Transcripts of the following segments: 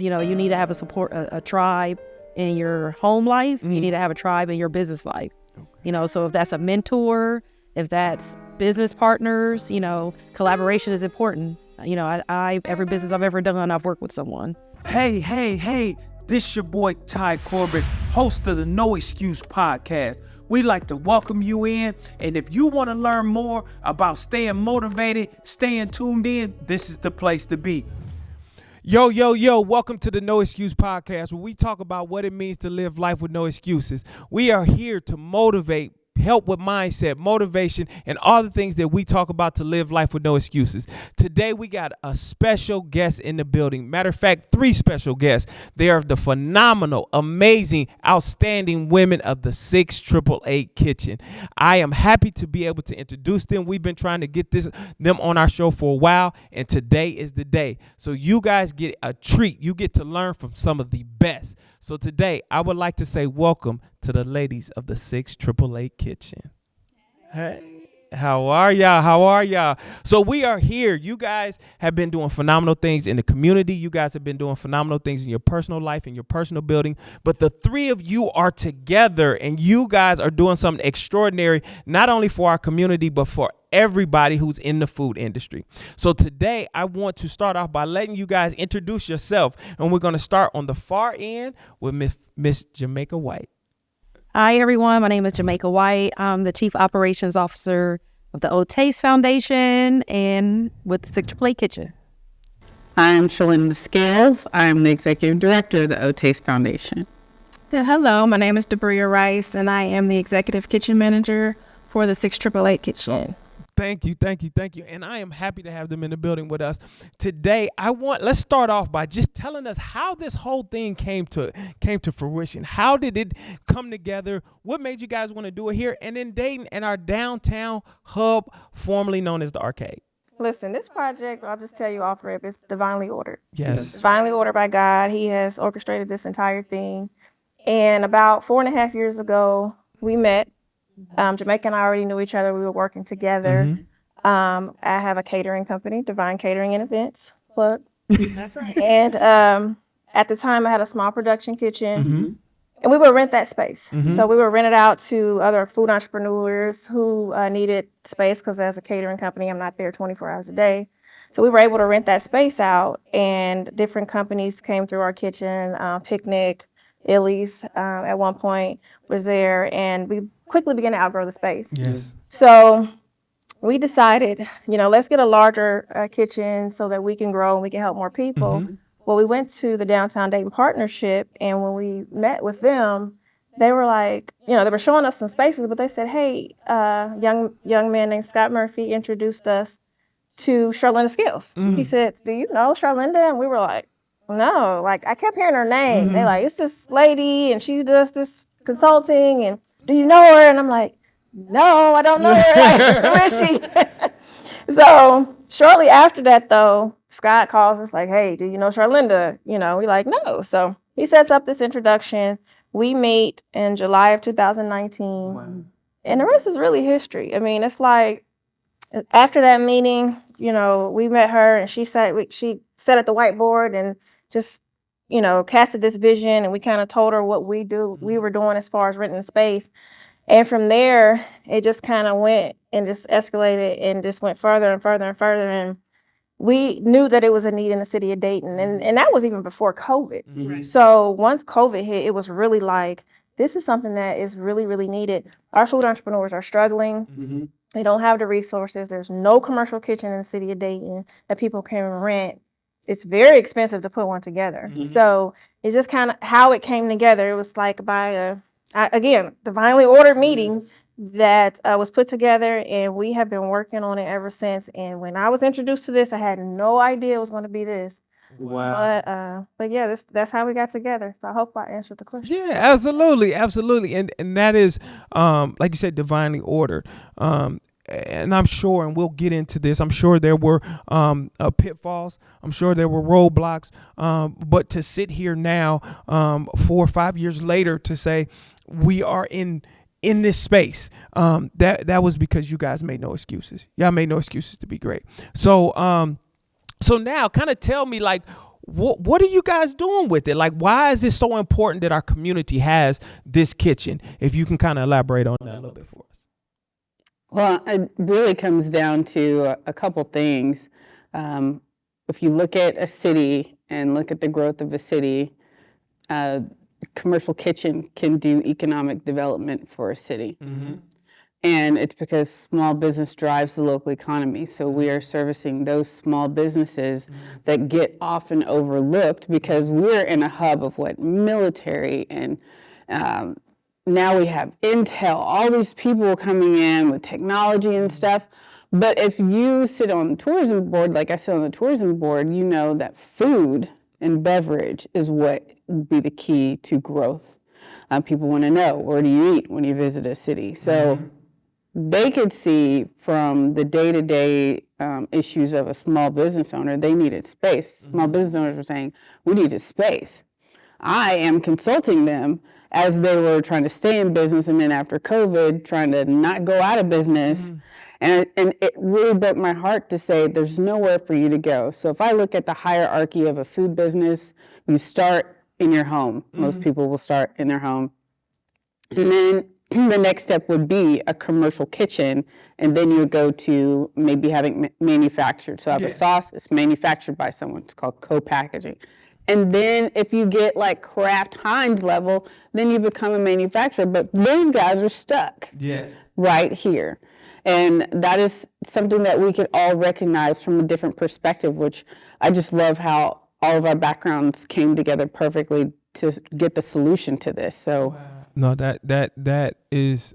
You need to have a tribe in your home life. You need to have a tribe in your business life. So if that's a mentor, if that's business partners, collaboration is important. Every business I've ever done, I've worked with someone. Hey, this your boy Ty Corbett, host of the No Excuse podcast. We'd like to welcome you in, and if you want to learn more about staying motivated, staying tuned in, this is the place to be. Yo, welcome to the No Excuse podcast, where we talk about what it means to live life with no excuses. We are here to motivate, help with mindset, motivation, and all the things that we talk about to live life with no excuses. Today, we got a special guest in the building. Matter of fact, 3 special guests. They are the phenomenal, amazing, outstanding women of the 6888 Kitchen. I am happy to be able to introduce them. We've been trying to get them on our show for a while, and today is the day. So you guys get a treat. You get to learn from some of the best. So today, I would like to say welcome to the ladies of the 6888 Kitchen. Hey, how are y'all? So we are here. You guys have been doing phenomenal things in the community. You guys have been doing phenomenal things in your personal life, in your personal building. But the 3 of you are together, and you guys are doing something extraordinary, not only for our community, but for everybody who's in the food industry. So today, I want to start off by letting you guys introduce yourself, and we're going to start on the far end with Miss Jamaica White. Hi, everyone. My name is Jamaica White. I'm the Chief Operations Officer of the Old Taste Foundation and with the 6888 Kitchen. I'm Charlynda Scales. I'm the Executive Director of the Old Taste Foundation. Hello, my name is Debriah Rice, and I am the Executive Kitchen Manager for the 6888 Kitchen. Thank you. And I am happy to have them in the building with us. Today, let's start off by just telling us how this whole thing came to fruition. How did it come together? What made you guys want to do it here and in Dayton and our downtown hub, formerly known as the Arcade? Listen, this project, I'll just tell you off rip, it's divinely ordered. Yes. It's divinely ordered by God. He has orchestrated this entire thing. And about 4.5 years ago, we met. Jamaica and I already knew each other. We were working together. Mm-hmm. I have a catering company, Divine Catering and Events. Plug. That's right. And at the time, I had a small production kitchen. Mm-hmm. And we would rent that space. Mm-hmm. So we would rent it out to other food entrepreneurs who needed space, because as a catering company, I'm not there 24 hours a day. So we were able to rent that space out, and different companies came through our kitchen. Picnic, Illy's at one point was there, and we quickly began to outgrow the space. Yes. So we decided, let's get a larger kitchen so that we can grow and we can help more people. Mm-hmm. Well, we went to the Downtown Dayton Partnership, and when we met with them, they were like, they were showing us some spaces, but they said, hey, young man named Scott Murphy introduced us to Charlynda Scales. Mm-hmm. He said, do you know Charlynda? And we were like, no, I kept hearing her name. Mm-hmm. They like, it's this lady, and she does this consulting, and do you know her? And I'm like, no, I don't know her. Who is she? So shortly after that, though, Scott calls us like, hey, do you know Charlynda? We like, no. So he sets up this introduction. We meet in July of 2019. Wow. And the rest is really history. I mean, it's like after that meeting, we met her, and she sat at the whiteboard and just, casted this vision, and we kind of told her what we were doing as far as renting space. And from there, it just kind of went and just escalated and just went further and further and further. And we knew that it was a need in the city of Dayton. And that was even before COVID. Mm-hmm. So once COVID hit, it was really like, this is something that is really, really needed. Our food entrepreneurs are struggling. Mm-hmm. They don't have the resources. There's no commercial kitchen in the city of Dayton that people can rent. It's very expensive to put one together. Mm-hmm. So it's just kind of how it came together. It was like by a divinely ordered meeting that was put together, and we have been working on it ever since. And when I was introduced to this, I had no idea it was going to be this. Wow. But yeah, that's how we got together. So I hope I answered the question. Yeah, absolutely. And that is, like you said, divinely ordered. And I'm sure, and we'll get into this, I'm sure there were pitfalls. I'm sure there were roadblocks. But to sit here now, 4 or 5 years later, to say we are in this space, that was because you guys made no excuses. Y'all made no excuses to be great. So now kind of tell me, what are you guys doing with it? Like, why is it so important that our community has this kitchen? If you can kind of elaborate on that a little bit for us. Well, it really comes down to a couple things. If you look at a city and look at the growth of a city, commercial kitchen can do economic development for a city. Mm-hmm. And it's because small business drives the local economy. So we are servicing those small businesses that get often overlooked because we're in a hub of military and now we have Intel, all these people coming in with technology and stuff. But if you sit on the tourism board, like I sit on the tourism board, you know that food and beverage is what would be the key to growth. People want to know, where do you eat when you visit a city? So they could see from the day-to-day issues of a small business owner, they needed space. Small business owners were saying, we needed space. I am consulting them as they were trying to stay in business, and then after COVID, trying to not go out of business. And it really broke my heart to say there's nowhere for you to go. So if I look at the hierarchy of a food business, you start in your home. Most people will start in their home. And then the next step would be a commercial kitchen, and then you would go to maybe having manufactured. So I have a sauce, it's manufactured by someone. It's called co-packaging. And then if you get like Kraft Heinz level, then you become a manufacturer. But those guys are stuck right here. And that is something that we could all recognize from a different perspective, which I just love how all of our backgrounds came together perfectly to get the solution to this. So. Wow. No, that is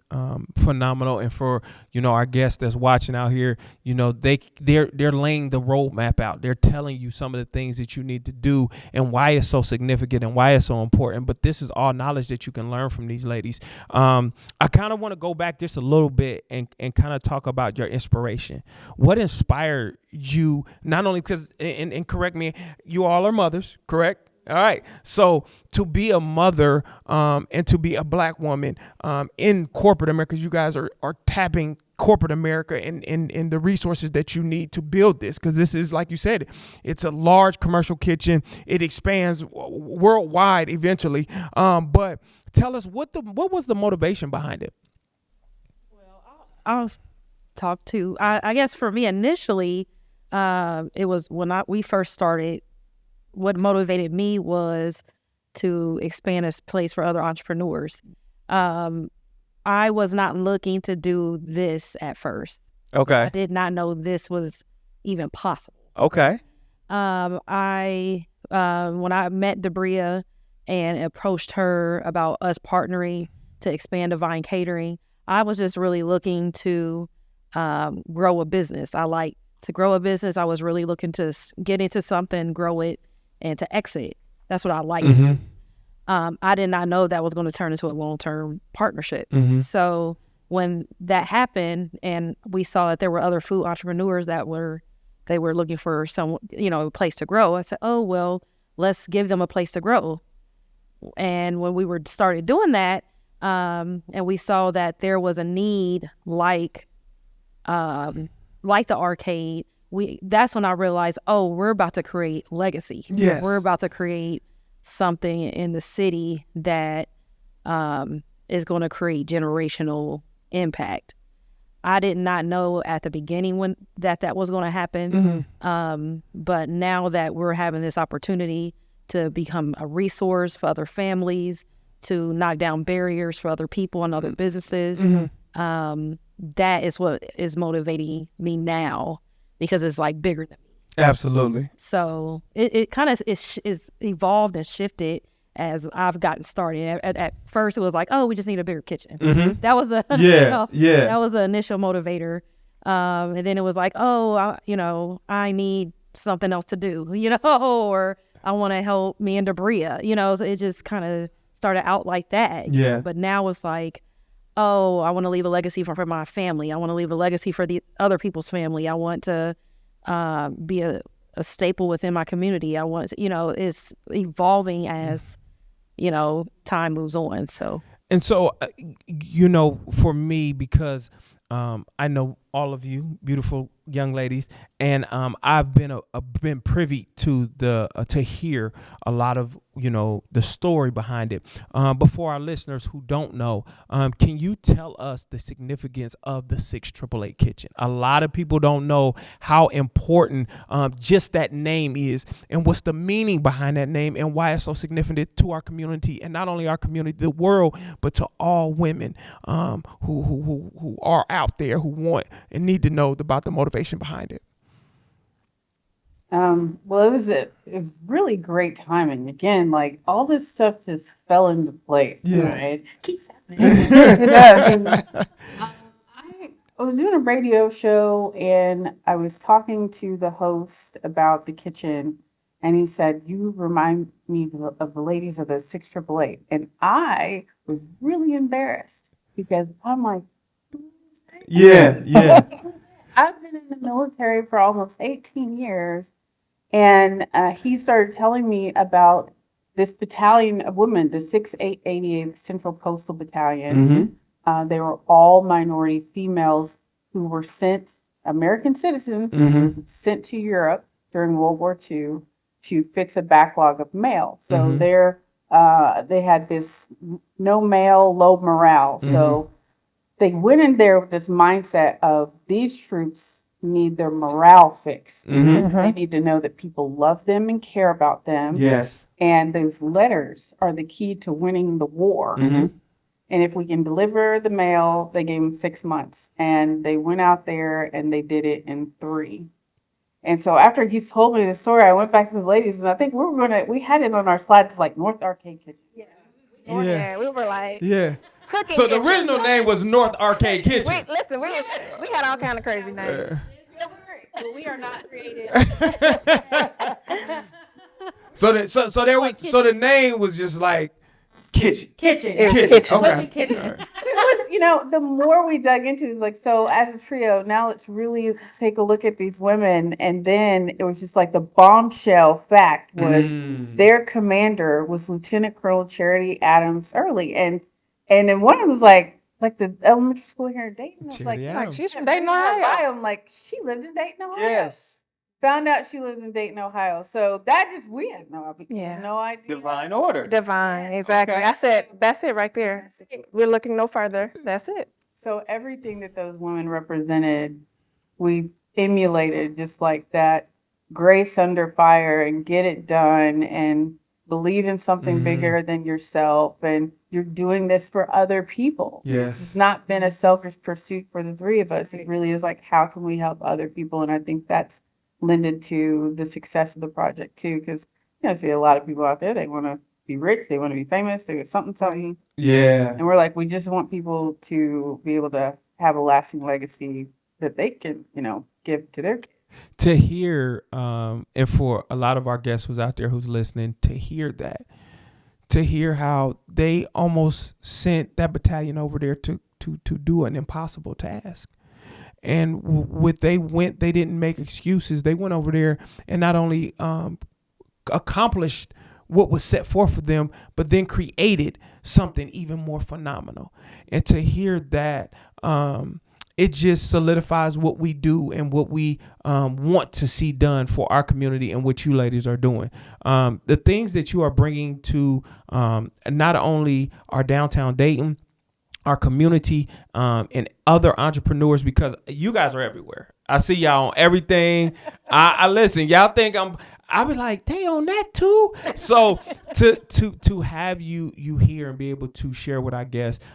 phenomenal, and for our guests that's watching out here, they're laying the roadmap out. They're telling you some of the things that you need to do and why it's so significant and why it's so important. But this is all knowledge that you can learn from these ladies. I kind of want to go back just a little bit and kind of talk about your inspiration. What inspired you? Not only because, and correct me, you all are mothers, correct? All right. So to be a mother and to be a Black woman in corporate America, you guys are tapping corporate America and the resources that you need to build this, because this is, like you said, it's a large commercial kitchen. It expands worldwide eventually. But tell us what was the motivation behind it? Well, I'll talk to. I guess for me initially, it was when we first started. What motivated me was to expand this place for other entrepreneurs. I was not looking to do this at first. Okay. I did not know this was even possible. Okay. When I met Debriah and approached her about us partnering to expand Divine Catering, I was just really looking to grow a business. I like to grow a business. I was really looking to get into something, grow it, and to exit. That's what I like. I did not know that was going to turn into a long-term partnership. So when that happened and we saw that there were other food entrepreneurs that were looking for some, a place to grow, I said, oh, well, let's give them a place to grow. And when we started doing that, and we saw that there was a need like the arcade, that's when I realized, oh, we're about to create legacy. Yes. We're about to create something in the city that is going to create generational impact. I did not know at the beginning when that was going to happen. But now that we're having this opportunity to become a resource for other families, to knock down barriers for other people and other businesses, that is what is motivating me now. Because it's like bigger than me. Absolutely. So it kind of is evolved and shifted as I've gotten started. At first, it was like, oh, we just need a bigger kitchen. That was the that was the initial motivator. And then it was like, oh, I need something else to do, or I want to help me and Debriah. So it just kind of started out like that. Yeah. But now it's like, oh, I want to leave a legacy for my family. I want to leave a legacy for the other people's family. I want to be a staple within my community. I want to, it's evolving as, time moves on. So. And so, for me, because I know all of you beautiful young ladies, and I've been privy to to hear a lot of the story behind it. But for our listeners who don't know, can you tell us the significance of the 6888 Kitchen? A lot of people don't know how important just that name is, and what's the meaning behind that name, and why it's so significant to our community, and not only our community, the world, but to all women who are out there who want and need to know about the motivation behind it. Well, it was a really great timing. Again, like all this stuff just fell into place. Yeah. Right? Keeps happening. It does. I was doing a radio show and I was talking to the host about the kitchen, and he said, "You remind me of the ladies of the 6888." And I was really embarrassed because I'm like, Yeah. I've been in the military for almost 18 years. And he started telling me about this battalion of women, the 6888th Central Coastal Battalion. They were all minority females who were sent, American citizens, sent to Europe during World War II to fix a backlog of mail. So they had this no mail, low morale. So they went in there with this mindset of these troops need their morale fixed. They need to know that people love them and care about them. Yes. And those letters are the key to winning the war. And if we can deliver the mail, they gave them 6 months. And they went out there and they did it in 3. And so after he told me the story, I went back to the ladies, and I think we had it on our slides like North Arcade Kitchen. Yeah, we were like cooking. So the original name was North Arcade Kitchen. We had all kind of crazy names. But we are not creative. So the name was just like kitchen. It was kitchen. Okay. Kitchen. The more we dug into it, like, so as a trio, now let's really take a look at these women. And then it was just like the bombshell fact was their commander was Lieutenant Colonel Charity Adams Early. And then one of them was like the elementary school here in Dayton. I was like, She's from Dayton, Ohio. I'm like, she lived in Dayton, Ohio. Yes. Found out she lived in Dayton, Ohio. So we had no idea. Divine order. Divine, exactly. Okay. I said, that's it right there. We're looking no further. That's it. So everything that those women represented, we emulated, just like that grace under fire and get it done and believe in something bigger than yourself, and you're doing this for other people. Yes. It's not been a selfish pursuit for the three of us. It really is like, how can we help other people? And I think that's lended to the success of the project too, because I see a lot of people out there, they want to be rich, they want to be famous, they want something. Yeah. And we're like, we just want people to be able to have a lasting legacy that they can, give to their kids. To hear, and for a lot of our guests who's out there who's listening, to hear how they almost sent that battalion over there to do an impossible task. And they didn't make excuses. They went over there and not only accomplished what was set forth for them, but then created something even more phenomenal. And to hear that, it just solidifies what we do and what we want to see done for our community and what you ladies are doing. The things that you are bringing to not only our downtown Dayton, our community, and other entrepreneurs, because you guys are everywhere. I see y'all on everything. I listen, y'all think I'll be like, they on that too. So to have you here and be able to share with our guests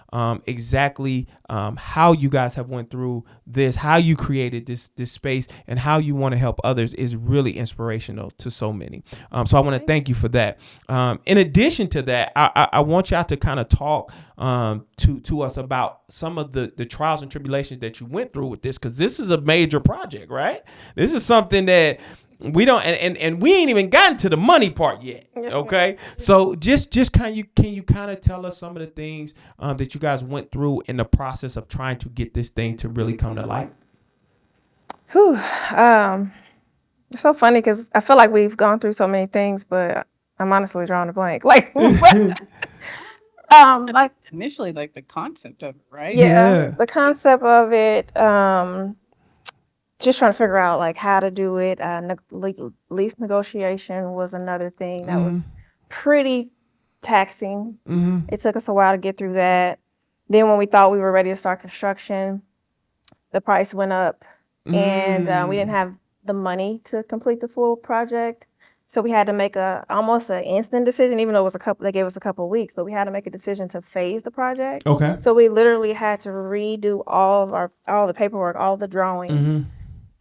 exactly how you guys have went through this, how you created this space, and how you want to help others is really inspirational to so many. So I want to thank you for that. In addition to that, I want y'all to kind of talk to us about some of the trials and tribulations that you went through with this, because this is a major project, right? This is something that we don't, and we ain't even gotten to the money part yet. Okay, so just can you kind of tell us some of the things that you guys went through in the process of trying to get this thing to really come to light? Whew. It's so funny because I feel like we've gone through so many things, but I'm honestly drawing a blank. Like Initially, like the concept of it, right? Yeah. The concept of it. just trying to figure out like how to do it. Lease negotiation was another thing that was pretty taxing. It took us a while to get through that. Then when we thought we were ready to start construction, the price went up, and we didn't have the money to complete the full project. So we had to make almost an instant decision, even though they gave us a couple of weeks, but we had to make a decision to phase the project. Okay. So we literally had to redo all the paperwork, all the drawings.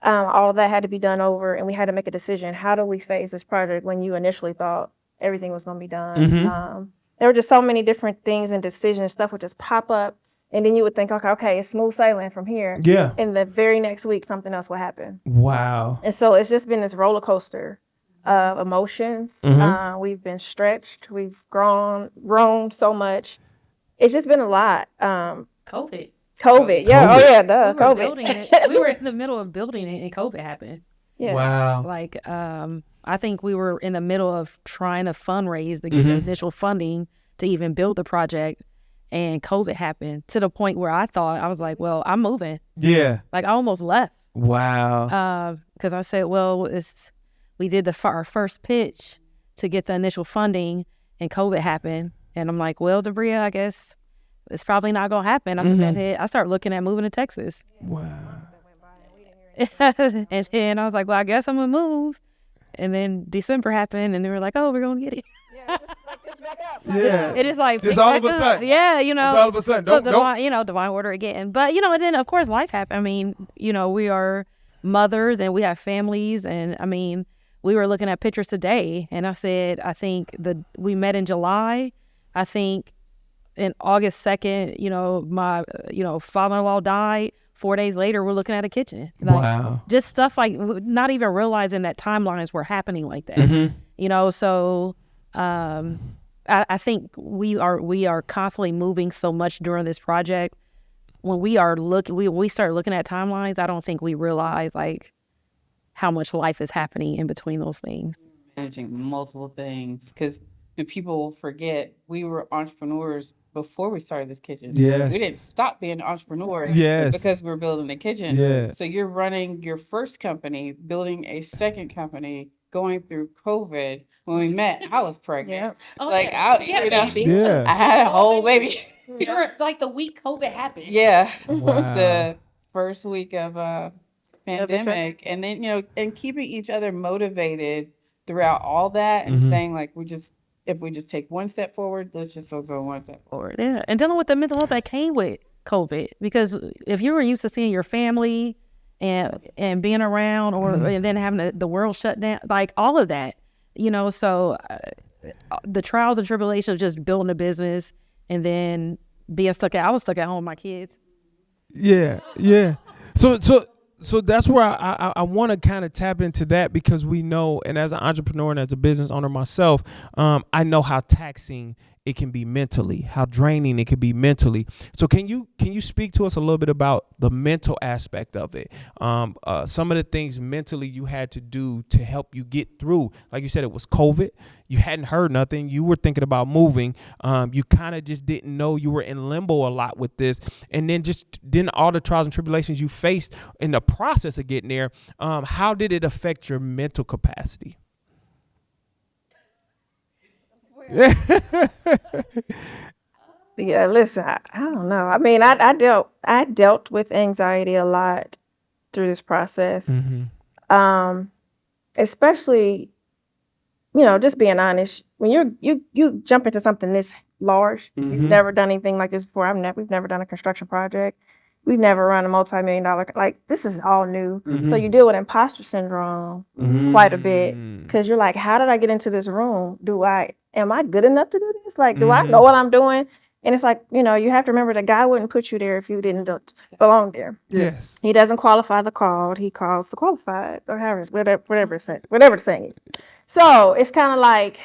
All of that had to be done over, and we had to make a decision. How do we phase this project when you initially thought everything was going to be done? There were just so many different things and decisions. Stuff would just pop up, and then you would think, okay, it's smooth sailing from here. Yeah. And the very next week, something else would happen. Wow. And so it's just been this roller coaster of emotions. We've been stretched. We've grown so much. It's just been a lot. COVID. Yeah. Oh yeah. Duh. We were in the middle of building it, and COVID happened. Yeah. Wow. Like, I think we were in the middle of trying to fundraise to get the initial funding to even build the project, and COVID happened to the point where I was like, well, I'm moving. Yeah. Like, I almost left. Wow. Because I said, well, we did our first pitch to get the initial funding, and COVID happened. And I'm like, well, Debriah, I guess it's probably not going to happen. I started looking at moving to Texas. Wow. And then I was like, well, I guess I'm going to move. And then December happened, and they were like, oh, we're going to get it. Yeah, just like pick back up. Yeah. It is like, Just all of a sudden. Yeah, Just all of a sudden. So divine order again. But, and then, of course, life happened. I mean, we are mothers, and we have families. And, I mean, we were looking at pictures today, and I said, I think we met in July. I think in August 2nd, my, father-in-law died. 4 days later, we're looking at a kitchen. Wow. Just stuff like not even realizing that timelines were happening like that. So I think we are constantly moving so much during this project. When we start looking at timelines, I don't think we realize like how much life is happening in between those things. Managing multiple things, because people forget we were entrepreneurs before we started this kitchen. Yes. We didn't stop being entrepreneurs because we were building a kitchen. Yeah. So you're running your first company, building a second company, going through COVID. When we met, I was pregnant. Yeah. I had a whole baby. During like the week COVID happened. Yeah. Wow. The first week of pandemic. And then, and keeping each other motivated throughout all that and saying like, if we just take one step forward, let's just focus on one step forward. Yeah, and dealing with the mental health that came with COVID, because if you were used to seeing your family and being around, and then having the world shut down, like all of that, so the trials and tribulations of just building a business and then being I was stuck at home with my kids. Yeah. So that's where I want to kind of tap into that, because we know, and as an entrepreneur and as a business owner myself, I know how taxing it can be mentally, how draining it can be mentally. So can you speak to us a little bit about the mental aspect of it? Some of the things mentally you had to do to help you get through. Like you said, it was COVID. You hadn't heard nothing. You were thinking about moving. You kind of just didn't know. You were in limbo a lot with this. And then all the trials and tribulations you faced in the process of getting there. How did it affect your mental capacity? Yeah, listen, I don't know. I mean, I dealt with anxiety a lot through this process. Especially, just being honest, when you jump into something this large, you've never done anything like this before. We've never done a construction project. We've never run a multi-million-dollar, like this is all new. So you deal with imposter syndrome quite a bit, because you're like, how did I get into this room? Am I good enough to do this? Like, do I know what I'm doing? And it's like, you have to remember that God wouldn't put you there if you didn't belong there. Yes. He doesn't qualify the called. He calls the qualified, or whatever the saying is. So it's kind of like,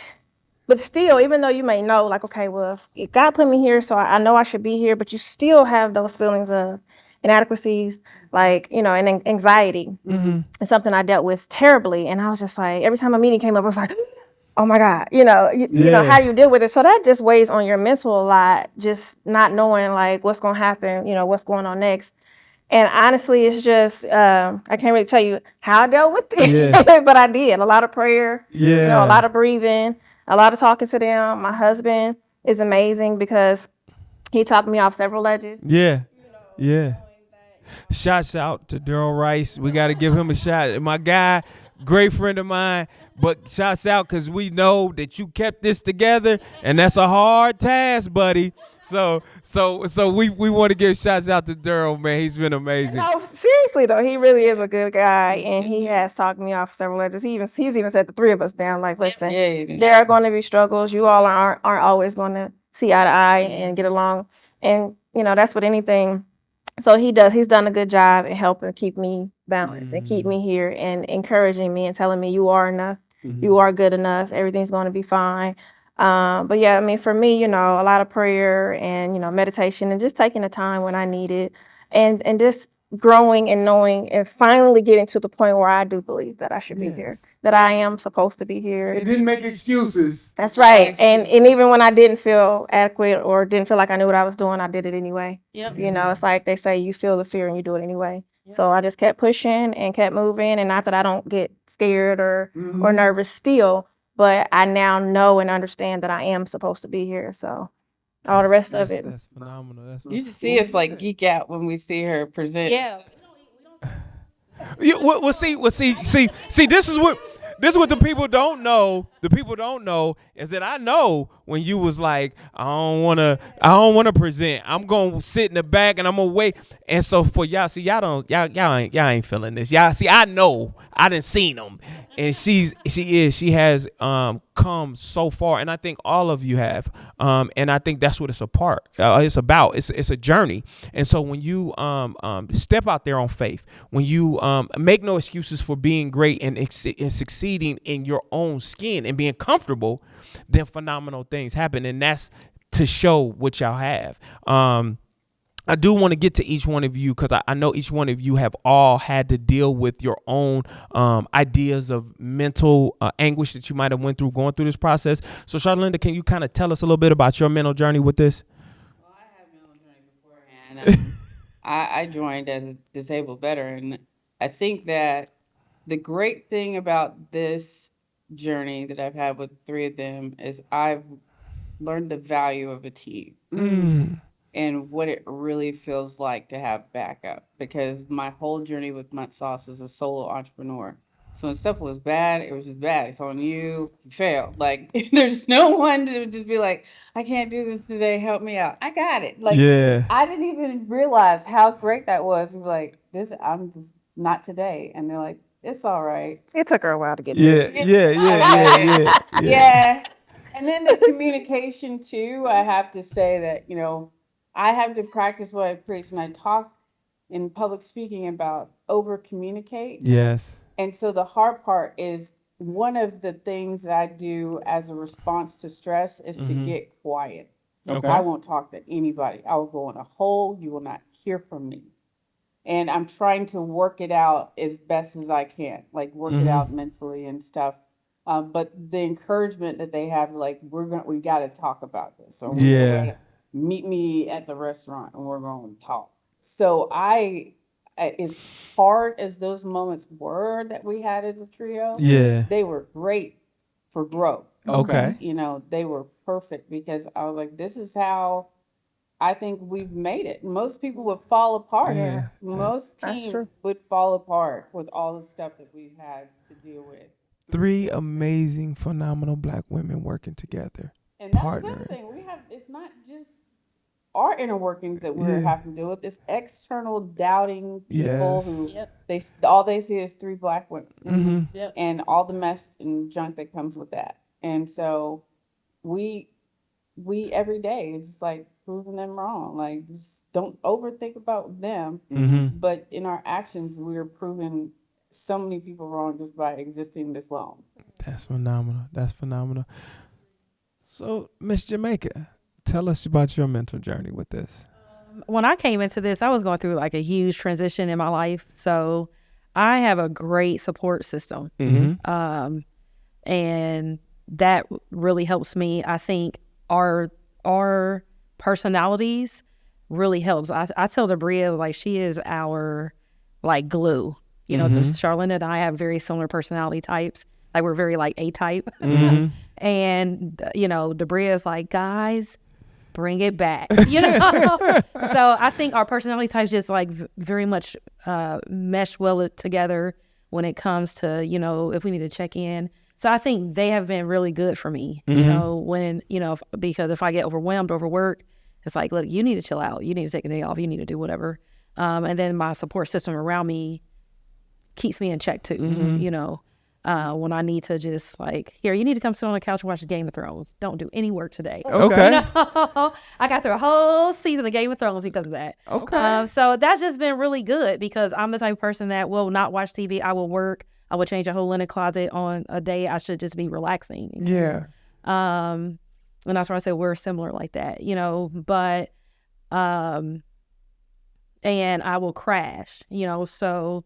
but still, even though you may know, like, okay, well, if God put me here, so I know I should be here, but you still have those feelings of inadequacies, like, and anxiety. It's something I dealt with terribly. And I was just like, every time a meeting came up, I was like, oh my God, you know how you deal with it. So that just weighs on your mental a lot, just not knowing like what's going to happen, what's going on next. And honestly, it's just I can't really tell you how I dealt with it, Yeah. but I did. A lot of prayer, you know, Yeah. a lot of breathing, a lot of talking to them. My husband is amazing because he talked me off several ledges. Yeah. Yeah. Shouts out to Debriah Rice. We got to give him a shout. My guy, great friend of mine. But shouts out because we know that you kept this together, and that's a hard task, buddy. So we want to give shouts out to Daryl, man. He's been amazing. No, seriously though, he really is a good guy, and he has talked me off several ledges. He's even set the three of us down. Like, listen, there are going to be struggles. You all aren't always going to see eye to eye and get along, and you know that's what anything. So he does. He's done a good job in helping keep me balanced and keep me here and encouraging me and telling me you are enough, you are good enough, everything's going to be fine. But yeah, I mean, for me, you know, a lot of prayer and, you know, meditation and just taking the time when I need it and just growing and knowing and finally getting to the point where I do believe that I should be here, that I am supposed to be here. It didn't make excuses. That's right. And even when I didn't feel adequate or didn't feel like I knew what I was doing, I did it anyway. Yep. You know, it's like they say, you feel the fear and you do it anyway. So I just kept pushing and kept moving. And not that I don't get scared or nervous still, but I now know and understand that I am supposed to be here. So all the rest of it. That's phenomenal. You should see us like geek out when we see her present. Yeah. Well, see. This is what the people don't know. The people don't know is that I know when you was like, I don't wanna present. I'm gonna sit in the back and I'm gonna wait. And so for y'all, see, y'all ain't feeling this. Y'all see, I know, I done seen them, and she has come so far, and I think all of you have, and I think that's what it's about. It's a journey, and so when you step out there on faith, when you make no excuses for being great and succeeding in your own skin and being comfortable, then phenomenal things happen, and that's to show what y'all have. I do want to get to each one of you because I know each one of you have all had to deal with your own ideas of mental anguish that you might have went through going through this process. So Charlynda, can you kind of tell us a little bit about your mental journey with this? Well, I had a mental journey beforehand. I joined as a disabled veteran. I think that the great thing about this journey that I've had with three of them is I've learned the value of a team. And what it really feels like to have backup, because my whole journey with Mutt Sauce was a solo entrepreneur. So when stuff was bad, it was just bad. It's on you. You failed. Like, there's no one to just be like, I can't do this today. Help me out. I got it. Like, I didn't even realize how great that was. Like, I'm just not today. And they're like, it's all right. It took her a while to get there. Yeah. And then the communication too, I have to say that, you know, I have to practice what I preach, and I talk in public speaking about over communicate. Yes. And so the hard part is one of the things that I do as a response to stress is to get quiet. Okay. I won't talk to anybody. I will go in a hole. You will not hear from me. And I'm trying to work it out as best as I can, like work it out mentally and stuff. But the encouragement that they have, like, we got to talk about this. Or we're gonna meet me at the restaurant and we're going to talk. So as hard as those moments were that we had as a trio, they were great for growth. Okay. You know, they were perfect because I was like, this is how I think we've made it. Most people would fall apart. Yeah. Most teams would fall apart with all the stuff that we've had to deal with. Three amazing, phenomenal Black women working together. And that's the other thing. It's not just our inner workings that we're having to deal with. It's external doubting people who all they see is three Black women and all the mess and junk that comes with that. And so we every day is just like proving them wrong. Like, just don't overthink about them. But in our actions, we're proving so many people wrong just by existing this long. That's phenomenal. So, Miss Jamaica, tell us about your mental journey with this. When I came into this, I was going through like a huge transition in my life. So I have a great support system. And that really helps me. I think our personalities really helps. I tell Debriah, like, she is our like glue, you know, because Charlynda and I have very similar personality types. Like, we're very like A-type. And, you know, Debriah is like, guys, bring it back, you know? So I think our personality types just like very much mesh well together when it comes to, you know, if we need to check in. So I think they have been really good for me, you know, when, you know, because if I get overwhelmed, overworked, it's like, look, you need to chill out. You need to take a day off. You need to do whatever. And then my support system around me keeps me in check too, you know, when I need to just like, here, you need to come sit on the couch and watch Game of Thrones. Don't do any work today. Okay. You know? I got through a whole season of Game of Thrones because of that. Okay. So that's just been really good because I'm the type of person that will not watch TV. I will work. I would change a whole linen closet on a day I should just be relaxing. Yeah. And that's why I said we're similar like that, you know, but, and I will crash, you know, so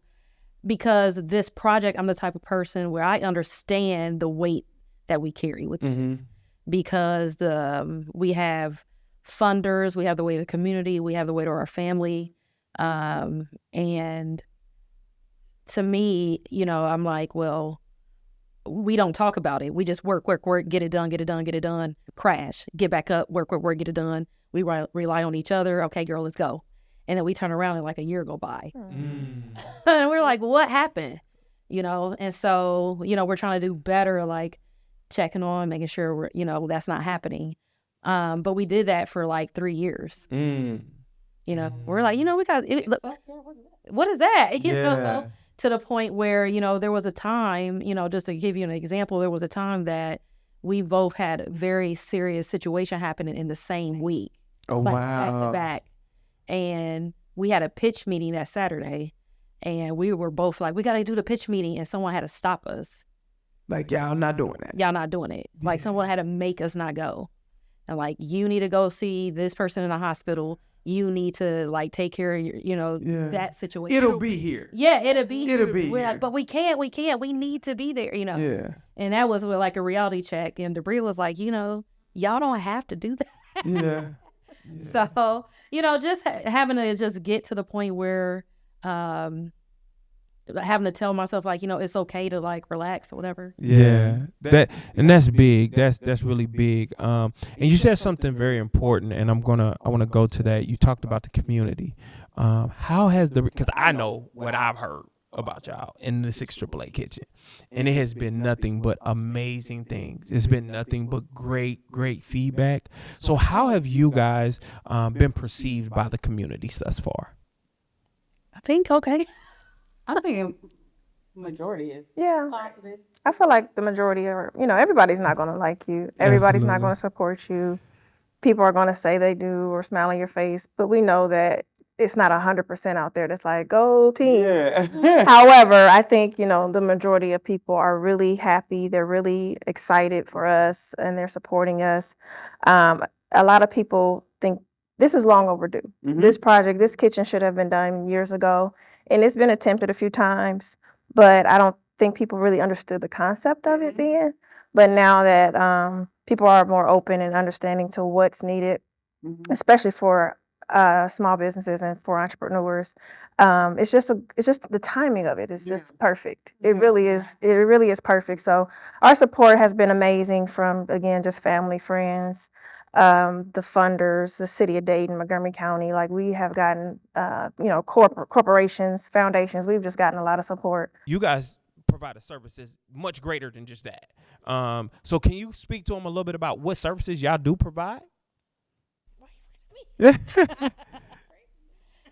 because this project, I'm the type of person where I understand the weight that we carry with this because we have funders, we have the weight of the community, we have the weight of our family. And to me, you know, I'm like, well, we don't talk about it. We just work, get it done, crash, get back up, work, get it done. We rely on each other. Okay, girl, let's go. And then we turn around and like a year go by. And we're like, what happened? You know? And so, you know, we're trying to do better, like checking on, making sure we're, you know, that's not happening. But we did that for like 3 years. You know, we're like, you know, we got, look, what is that? You know? To the point where, you know, there was a time, you know, just to give you an example, there was a time that we both had a very serious situation happening in the same week. Oh, like, wow. Back to back. And we had a pitch meeting that Saturday, and we were both like, we got to do the pitch meeting, and someone had to stop us. Like, y'all not doing that. Y'all not doing it. Like, someone had to make us not go. And like, you need to go see this person in the hospital. You need to like take care of your, you know, that situation. It'll be here. Yeah, it'll be here. Like, but we can't. We need to be there, you know. Yeah. And that was like a reality check. And Debriah was like, you know, y'all don't have to do that. Yeah. So, you know, just having to just get to the point where having to tell myself like, you know, it's okay to like relax or whatever. Yeah. That's big. That's really big. And you said something very important, and I want to go to that. You talked about the community. How has because I know what I've heard about y'all in the 6AAA kitchen, and it has been nothing but amazing things. It's been nothing but great feedback. So how have you guys been perceived by the community thus far? I think okay. I think majority is positive. I feel like the majority are, you know, everybody's not going to like you. Everybody's not going to support you. People are going to say they do or smile in your face, but we know that it's not 100% out there that's like, go team. Yeah. However, I think, you know, the majority of people are really happy. They're really excited for us and they're supporting us. A lot of people think this is long overdue. This project, this kitchen should have been done years ago. And it's been attempted a few times, but I don't think people really understood the concept of it then. But now that people are more open and understanding to what's needed, especially for small businesses and for entrepreneurs, it's just the timing of it is just perfect. It really is. It really is perfect. So our support has been amazing from, again, just family, friends, the funders, the city of Dayton, Montgomery County. Like, we have gotten, you know, corporations, foundations. We've just gotten a lot of support. You guys provide a services much greater than just that. So can you speak to them a little bit about what services y'all do provide?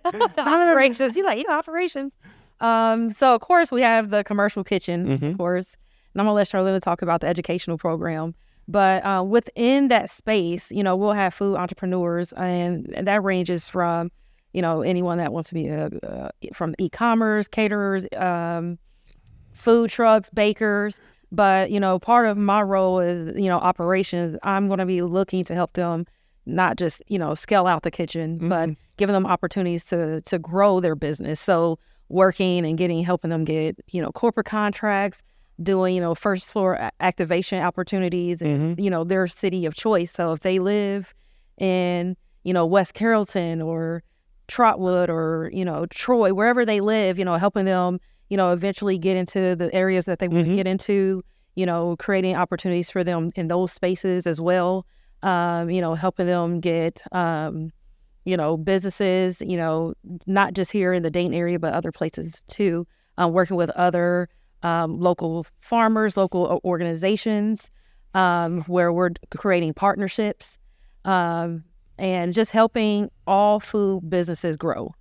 Operations. You like, operations. So of course we have the commercial kitchen, of course. And I'm gonna let Charlynda talk about the educational program. But within that space, you know, we'll have food entrepreneurs, and that ranges from, you know, anyone that wants to be from e-commerce, caterers, food trucks, bakers. But, you know, part of my role is, you know, operations. I'm going to be looking to help them not just, you know, scale out the kitchen, but giving them opportunities to grow their business. So working and helping them get, you know, corporate contracts, doing, you know, first floor activation opportunities and, you know, their city of choice. So if they live in, West Carrollton or Trotwood or, Troy, wherever they live, helping them, eventually get into the areas that they want to get into, creating opportunities for them in those spaces as well, helping them get, businesses, not just here in the Dayton area, but other places too, working with other local farmers, local organizations, where we're creating partnerships, and just helping all food businesses grow,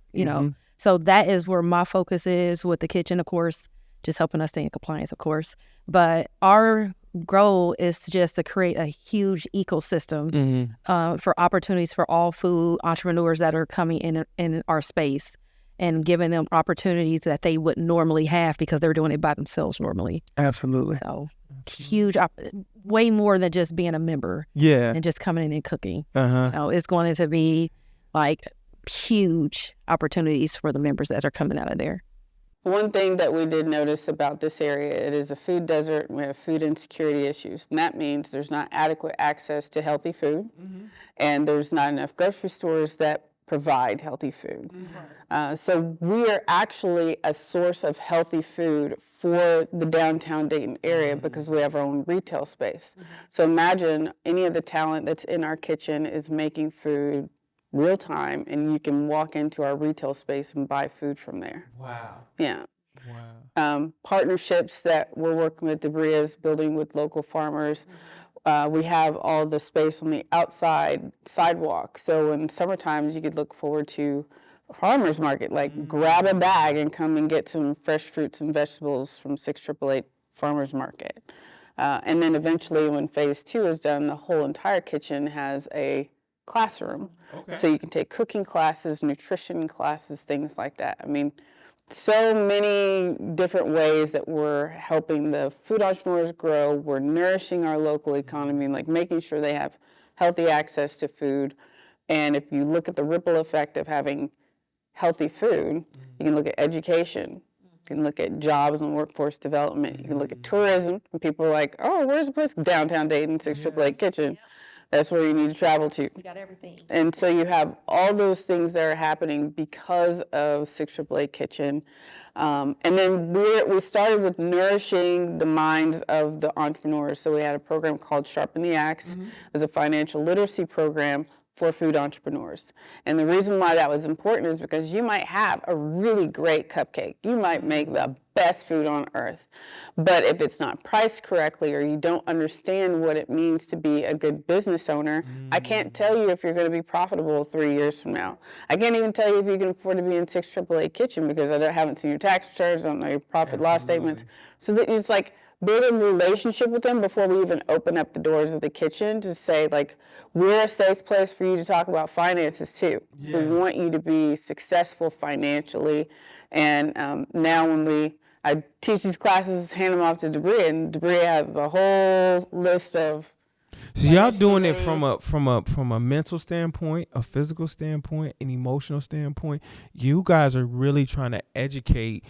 So that is where my focus is with the kitchen, of course, just helping us stay in compliance, of course. But our goal is to create a huge ecosystem for opportunities for all food entrepreneurs that are coming in our space, and giving them opportunities that they wouldn't normally have because they're doing it by themselves normally. Absolutely. So huge, way more than just being a member. Yeah. And just coming in and cooking. It's going to be like huge opportunities for the members that are coming out of there. One thing that we did notice about this area, it is a food desert, and we have food insecurity issues. And that means there's not adequate access to healthy food, and there's not enough grocery stores that provide healthy food. So we are actually a source of healthy food for the downtown Dayton area because we have our own retail space. So imagine any of the talent that's in our kitchen is making food real time, and you can walk into our retail space and buy food from there. Wow. Yeah. Wow. Partnerships that we're working with Debriah is building with local farmers. We have all the space on the outside sidewalk. So in summertime, you could look forward to a farmer's market, like grab a bag and come and get some fresh fruits and vegetables from 6888 Farmer's Market. And then eventually when phase 2 is done, the whole entire kitchen has a classroom. Okay. So you can take cooking classes, nutrition classes, things like that. I mean, so many different ways that we're helping the food entrepreneurs grow. We're nourishing our local economy, like making sure they have healthy access to food. And if you look at the ripple effect of having healthy food, you can look at education, you can look at jobs and workforce development, you can look at tourism. And people are like, oh, where's the place? Downtown Dayton, 6888 Kitchen. That's where you need to travel to. We got everything. And so you have all those things that are happening because of 6888 Kitchen. And then we started with nourishing the minds of the entrepreneurs. So we had a program called Sharpen the Axe. It was a financial literacy program for food entrepreneurs. And the reason why that was important is because you might have a really great cupcake. You might make the best food on earth. But if it's not priced correctly or you don't understand what it means to be a good business owner, I can't tell you if you're going to be profitable 3 years from now. I can't even tell you if you can afford to be in 6888 Kitchen because I haven't seen your tax returns, I don't know your profit loss statements. So that it's like building a relationship with them before we even open up the doors of the kitchen to say, like, we're a safe place for you to talk about finances too. Yeah. We want you to be successful financially. And now when I teach these classes, hand them off to Debriah, and Debriah has the whole list of. So y'all doing it from a mental standpoint, a physical standpoint, an emotional standpoint. You guys are really trying to educate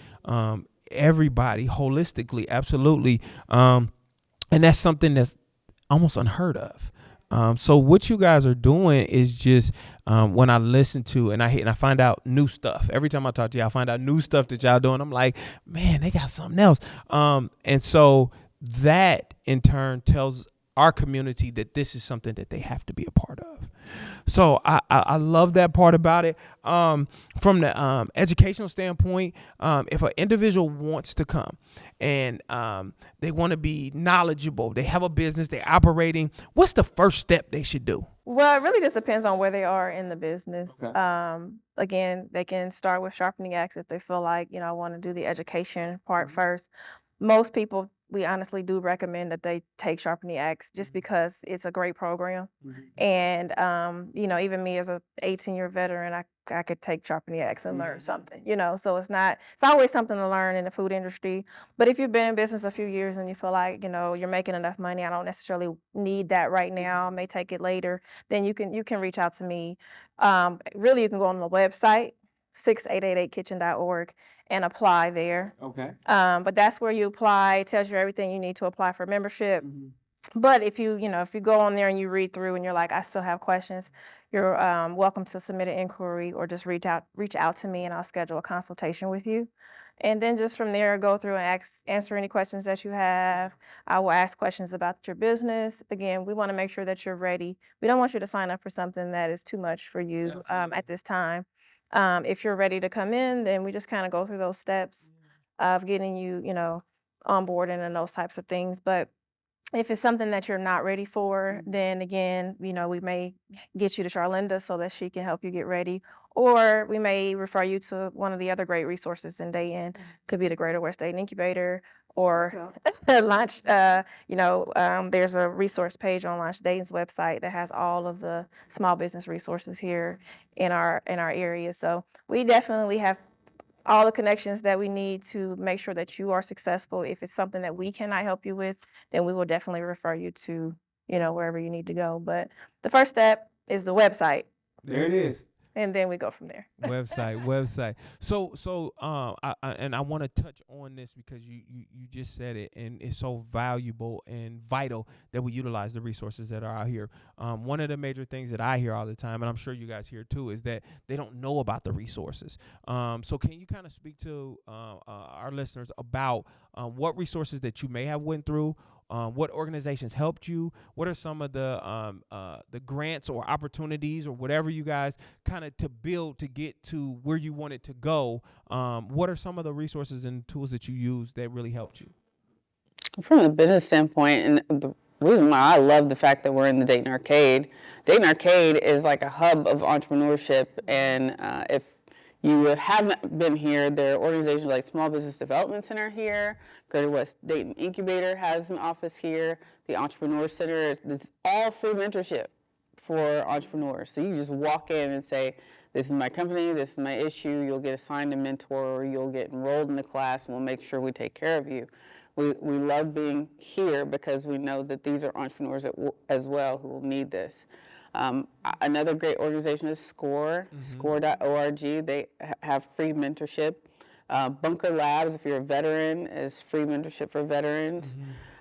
everybody holistically, absolutely, and that's something that's almost unheard of. So what you guys are doing is just when I listen to and I find out new stuff. Every time I talk to y'all, I find out new stuff that y'all doing. I'm like, man, they got something else. And so that in turn tells our community that this is something that they have to be a part of. So I love that part about it. From the educational standpoint, if an individual wants to come and they want to be knowledgeable, they have a business, they're operating, what's the first step they should do? Well, it really just depends on where they are in the business. Okay. Again, they can start with sharpening the axe if they feel like, I want to do the education part first. Most people, we honestly do recommend that they take Sharpen the Axe just because it's a great program. And, even me as a 18-year veteran, I could take Sharpen the Axe and learn something, so it's always something to learn in the food industry. But if you've been in business a few years and you feel like, you're making enough money, I don't necessarily need that right now, I may take it later, then you can reach out to me. Really, you can go on the website, 6888kitchen.org, and apply there. Okay. But that's where you apply. It tells you everything you need to apply for membership. But if you go on there and you read through and you're like, I still have questions, you're welcome to submit an inquiry or just reach out to me and I'll schedule a consultation with you. And then just from there, go through and answer any questions that you have. I will ask questions about your business. Again, we want to make sure that you're ready. We don't want you to sign up for something that is too much for you at this time. If you're ready to come in, then we just kind of go through those steps of getting you, onboarding and those types of things. But if it's something that you're not ready for, then again, we may get you to Charlynda so that she can help you get ready. Or we may refer you to one of the other great resources in Dayton. Could be the Greater West Dayton Incubator or Launch. There's a resource page on Launch Dayton's website that has all of the small business resources here in our area. So we definitely have all the connections that we need to make sure that you are successful. If it's something that we cannot help you with, then we will definitely refer you to, wherever you need to go. But the first step is the website. There it is. And then we go from there. website. So I want to touch on this because you just said it, and it's so valuable and vital that we utilize the resources that are out here. One of the major things that I hear all the time, and I'm sure you guys hear too, is that they don't know about the resources. So can you kind of speak to our listeners about what resources that you may have went through? What organizations helped you? What are some of the grants or opportunities or whatever you guys kind of to build to get to where you wanted to go? What are some of the resources and tools that you use that really helped you? From a business standpoint, and the reason why I love the fact that we're in the Dayton Arcade is like a hub of entrepreneurship. And if you haven't been here, there are organizations like Small Business Development Center here. Greater West Dayton Incubator has an office here. The Entrepreneur Center is all free mentorship for entrepreneurs. So you just walk in and say, this is my company, this is my issue. You'll get assigned a mentor, or you'll get enrolled in the class, and we'll make sure we take care of you. We love being here because we know that these are entrepreneurs as well who will need this. Another great organization is SCORE, score.org. They have free mentorship. Bunker Labs, if you're a veteran, is free mentorship for veterans.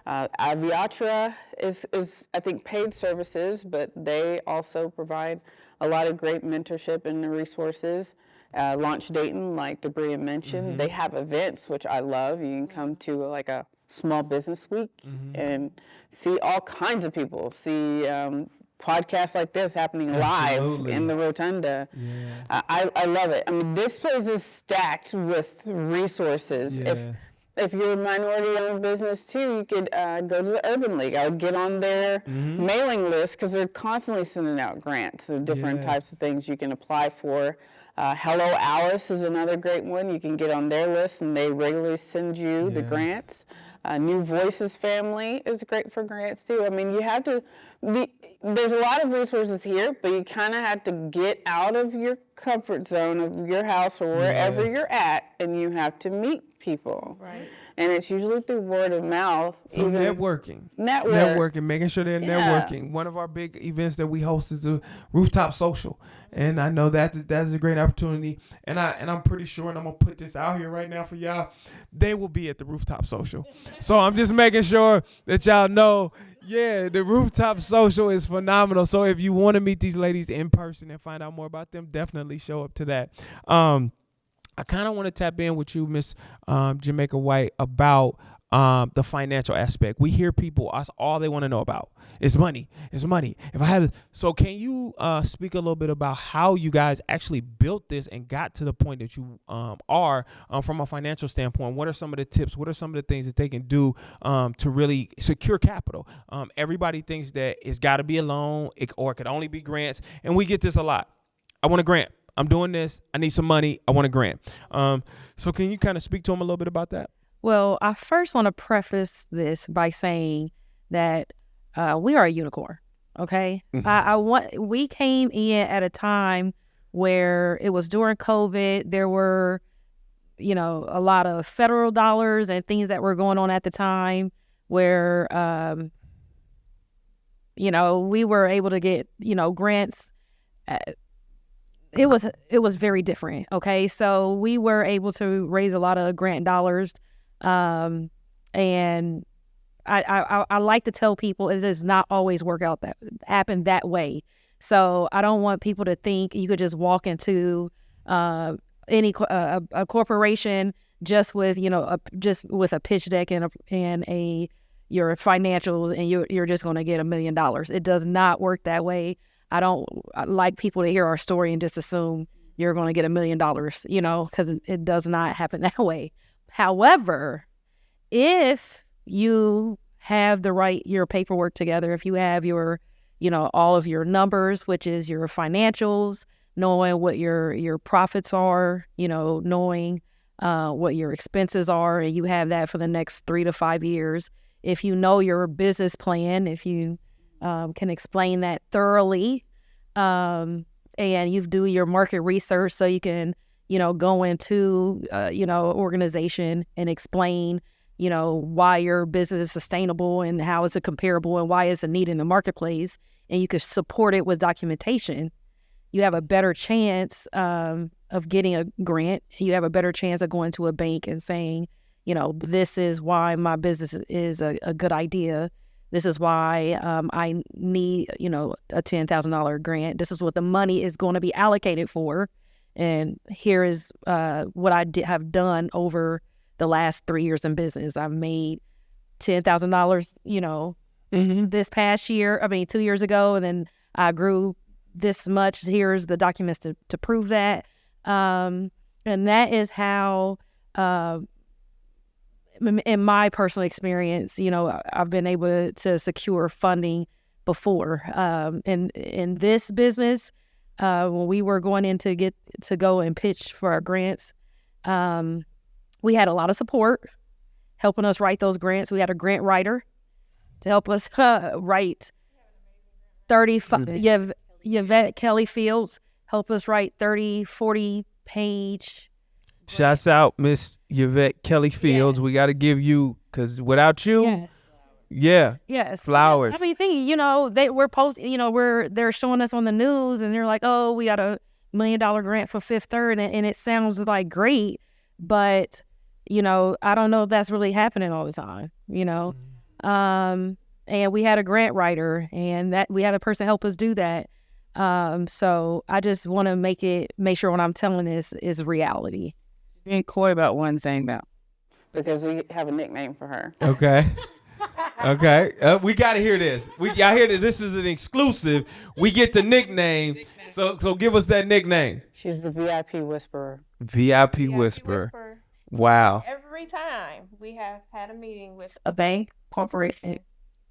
Aviatra is, I think, paid services, but they also provide a lot of great mentorship and resources. Launch Dayton, like Debriah mentioned, they have events, which I love. You can come to like a small business week and see all kinds of people, see podcasts like this happening live in the Rotunda. I love it. I mean, this place is stacked with resources. If you're a minority-owned business too, you could go to the Urban League. I would get on their mailing list because they're constantly sending out grants of different types of things you can apply for. Hello Alice is another great one. You can get on their list and they regularly send you the grants. New Voices Family is great for grants too. I mean, you have to there's a lot of resources here, but you kind of have to get out of your comfort zone of your house or wherever you're at, and you have to meet people. Right. And it's usually through word of mouth. So networking, making sure they're networking. One of our big events that we host is a rooftop social, and I know that's a great opportunity. And I'm pretty sure, and I'm gonna put this out here right now for y'all, they will be at the rooftop social. So I'm just making sure that y'all know. Yeah, the rooftop social is phenomenal. So if you want to meet these ladies in person and find out more about them, definitely show up to that. I kind of want to tap in with you, Miss Jamaica White, about the financial aspect. We hear people, all they want to know about is money. So can you speak a little bit about how you guys actually built this and got to the point that you are from a financial standpoint? What are some of the tips? What are some of the things that they can do to really secure capital? Everybody thinks that it's got to be a loan or it could only be grants, and we get this a lot. I want a grant. I'm doing this. I need some money. I want a grant. So can you kind of speak to them a little bit about that? Well, I first want to preface this by saying that we are a unicorn, okay? We came in at a time where it was during COVID. There were, a lot of federal dollars and things that were going on at the time where, we were able to get, grants. It was very different, okay? So we were able to raise a lot of grant dollars, and I like to tell people it does not always happen that way. So I don't want people to think you could just walk into a corporation just with a pitch deck and your financials, and you're just going to get $1 million. It does not work that way. I like people to hear our story and just assume you're going to get $1 million, because it does not happen that way. However, if you have your paperwork together, if you have your, all of your numbers, which is your financials, knowing what your profits are, knowing what your expenses are, and you have that for the next 3 to 5 years. If you know your business plan, if you can explain that thoroughly, and you do your market research, so you can, go into, organization and explain, why your business is sustainable and how is it comparable and why is it need in the marketplace, and you can support it with documentation, you have a better chance of getting a grant. You have a better chance of going to a bank and saying, this is why my business is a good idea. This is why I need, a $10,000 grant. This is what the money is going to be allocated for. And here is what I have done over the last 3 years in business. I've made $10,000, this past year, 2 years ago, and then I grew this much. Here's the documents to prove that. And that is how, in my personal experience, I've been able to secure funding before. In this business, when we were going in to go and pitch for our grants, we had a lot of support helping us write those grants. We had a grant writer to help us write 35. Yvette Kelly Fields helped us write 30, 40 page. Shouts out, Miss Yvette Kelly Fields. Yes. We got to give you, because without you, yes, flowers. We're posting, they're showing us on the news, and they're like, oh, we got $1 million grant for Fifth Third, and it sounds like great, but I don't know if that's really happening all the time. And we had a grant writer, and that we had a person help us do that. So I just want to make sure what I'm telling this is reality. Being coy about one thing though, because we have a nickname for her. Okay. We got to hear this. Y'all hear that this is an exclusive. We get the nickname. So give us that nickname. She's the VIP Whisperer. VIP Whisperer. Wow. Every time we have had a meeting with a bank, corporation,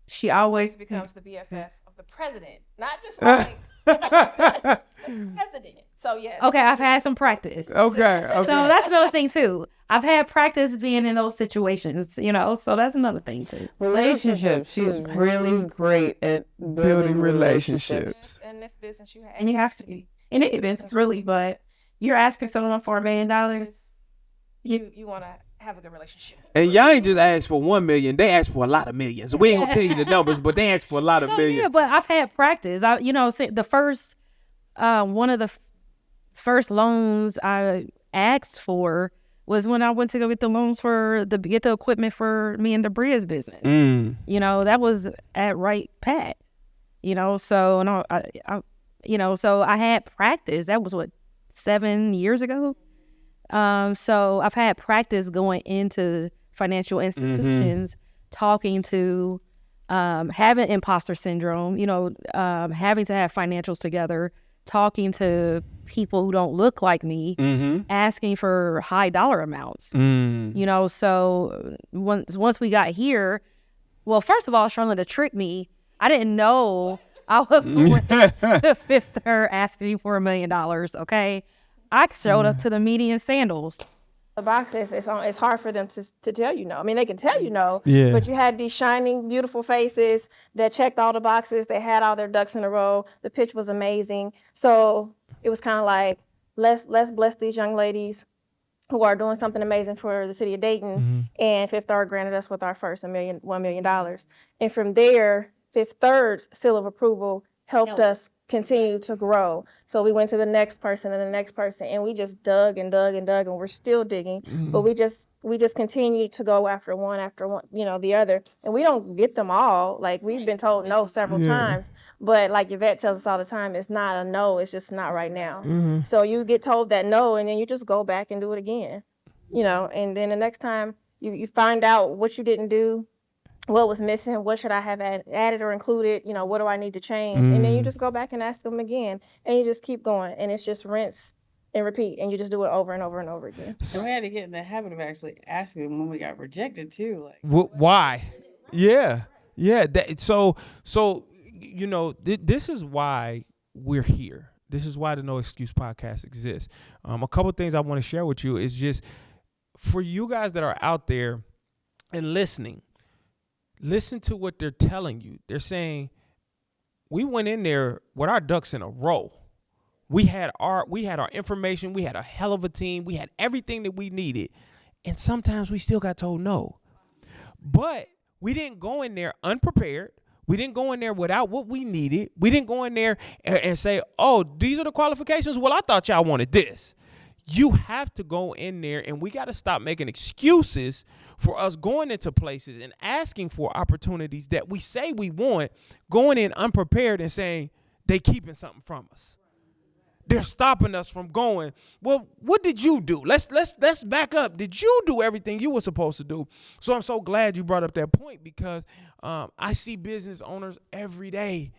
she always becomes the BFF of the president, not just like president. So yes. Okay, I've had some practice. Okay. So that's another thing too. I've had practice being in those situations, so that's another thing too. Relationships. She's really great at building relationships. In this business, and you have to be in any business really, but you're asking someone for $1 million. You want to have a good relationship. And y'all ain't just asked for 1 million; they asked for a lot of millions. We ain't gonna tell you the numbers, but they asked for a lot of millions. Yeah, but I've had practice. The first one of the first loans I asked for was when I went to go get the loans get the equipment for me and Debriah's business. That was at Right Pat. So so I had practice. That was 7 years ago. So I've had practice going into financial institutions, talking to, having imposter syndrome, having to have financials together, talking to people who don't look like me, asking for high dollar amounts, so once we got here, well, first of all, Charlynda tricked me. I didn't know I was going to Fifth Third asking for $1 million. Okay. I showed up to the meeting in sandals. The boxes, it's hard for them to tell you no. I mean, they can tell you no, yeah. But you had these shining, beautiful faces that checked all the boxes. They had all their ducks in a row. The pitch was amazing. So it was kind of like, let's bless these young ladies who are doing something amazing for the city of Dayton. And Fifth Third granted us with our first $1 million. And from there, Fifth Third's seal of approval helped us continue to grow. So we went to the next person and the next person, and we just dug and dug and dug, and we're still digging. But we just continue to go after one, the other, and we don't get them all. Like, we've been told no several times, but like Yvette tells us all the time, it's not a no, it's just not right now. So you get told that no, and then you just go back and do it again, and then the next time you find out what you didn't do, what was missing, what should I have added or included, what do I need to change? And then you just go back and ask them again, and you just keep going, and it's just rinse and repeat, and you just do it over and over and over again. And we had to get in the habit of actually asking when we got rejected too. Like, why? Yeah. So this is why we're here. This is why the No Excuse Podcast exists. A couple of things I want to share with you is just for you guys that are out there and listening. Listen to what they're telling you. They're saying, we went in there with our ducks in a row. We had our information. We had a hell of a team. We had everything that we needed. And sometimes we still got told no. But we didn't go in there unprepared. We didn't go in there without what we needed. We didn't go in there and say, oh, these are the qualifications. Well, I thought y'all wanted this. You have to go in there, and we got to stop making excuses for us going into places and asking for opportunities that we say we want, going in unprepared and saying they keeping something from us. They're stopping us from going, well, what did you do? Let's back up. Did you do everything you were supposed to do? So I'm so glad you brought up that point, because I see business owners every day.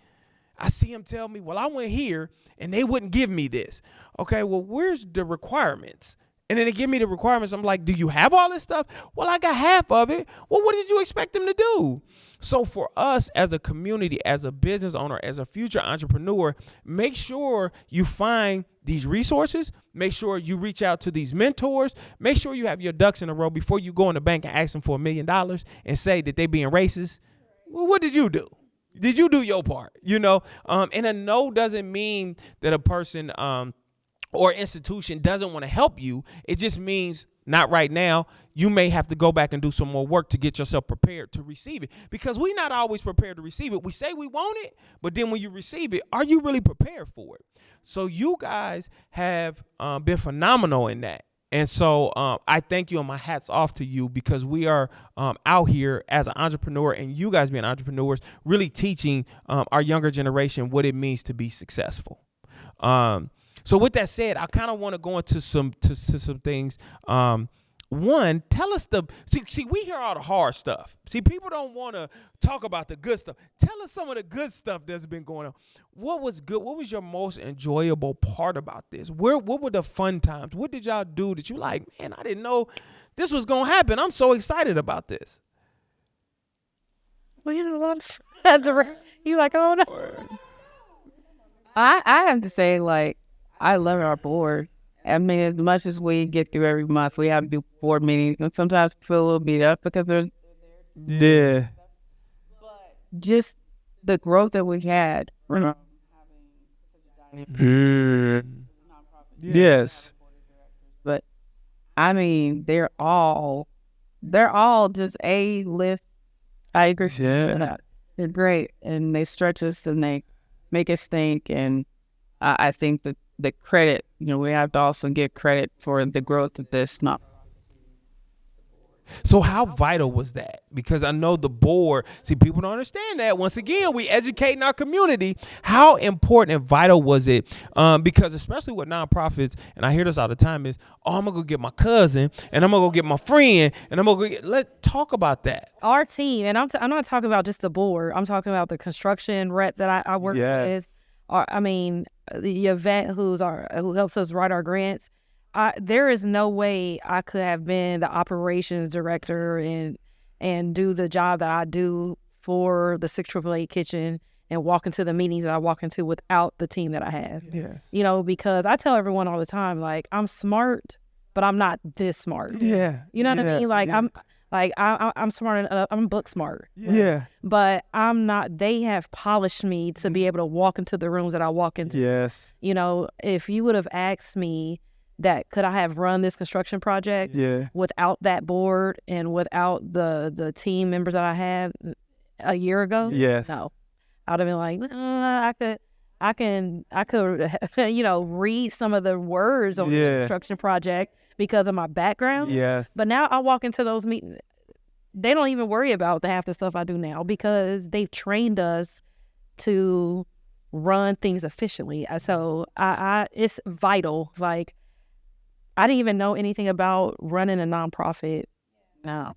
I see them tell me, well, I went here and they wouldn't give me this. Okay, well, where's the requirements? And then they give me the requirements. I'm like, do you have all this stuff? Well, I got half of it. Well, what did you expect them to do? So for us as a community, as a business owner, as a future entrepreneur, make sure you find these resources. Make sure you reach out to these mentors. Make sure you have your ducks in a row before you go in the bank and ask them for $1 million and say that they being racist. Well, what did you do? Did you do your part? And a no doesn't mean that a person or institution doesn't want to help you. It just means not right now. You may have to go back and do some more work to get yourself prepared to receive it, because we're not always prepared to receive it. We say we want it, but then when you receive it, are you really prepared for it? So you guys have been phenomenal in that. And so I thank you, and my hat's off to you, because we are out here as an entrepreneur, and you guys being entrepreneurs, really teaching our younger generation what it means to be successful. So with that said, I kind of want to go into some things. One, tell us see, we hear all the hard stuff. See, people don't want to talk about the good stuff. Tell us some of the good stuff that's been going on. What was good? What was your most enjoyable part about this? What were the fun times? What did y'all do that you like, man, I didn't know this was going to happen. I'm so excited about this. We had a lot of fun. You like, oh, no. I have to say, like, I love our board. I mean, as much as we get through every month, we have to do board meetings, and sometimes feel a little beat up because they're just the growth that we had. Yes. But I mean, they're all just A-list tigers. Yeah. They're great, and they stretch us and they make us think. And I think that the credit, we have to also get credit for the growth of this. So how vital was that? Because I know the board, see, people don't understand that. Once again, we educating our community. How important and vital was it? Because especially with nonprofits, and I hear this all the time, is, I'm going to go get my cousin, and I'm going to go get my friend, and I'm going to go let's talk about that. Our team, and I'm not talking about just the board. I'm talking about the construction rep that I work with. The Yvette who helps us write our grants. There is no way I could have been the operations director and do the job that I do for the 688 kitchen and walk into the meetings that I walk into without the team that I have. Yes. Because I tell everyone all the time, like, I'm smart, but I'm not this smart. Yeah. You know what I mean? Like, I'm smart enough. I'm book smart. Yeah. But I'm not. They have polished me to be able to walk into the rooms that I walk into. Yes. If you would have asked me that, could I have run this construction project without that board and without the team members that I have a year ago? Yes. No. I'd have been like, I could, read some of the words on the construction project because of my background. Yes. But now I walk into those meetings, they don't even worry about the half the stuff I do now because they've trained us to run things efficiently. So it's vital. Like, I didn't even know anything about running a nonprofit. No.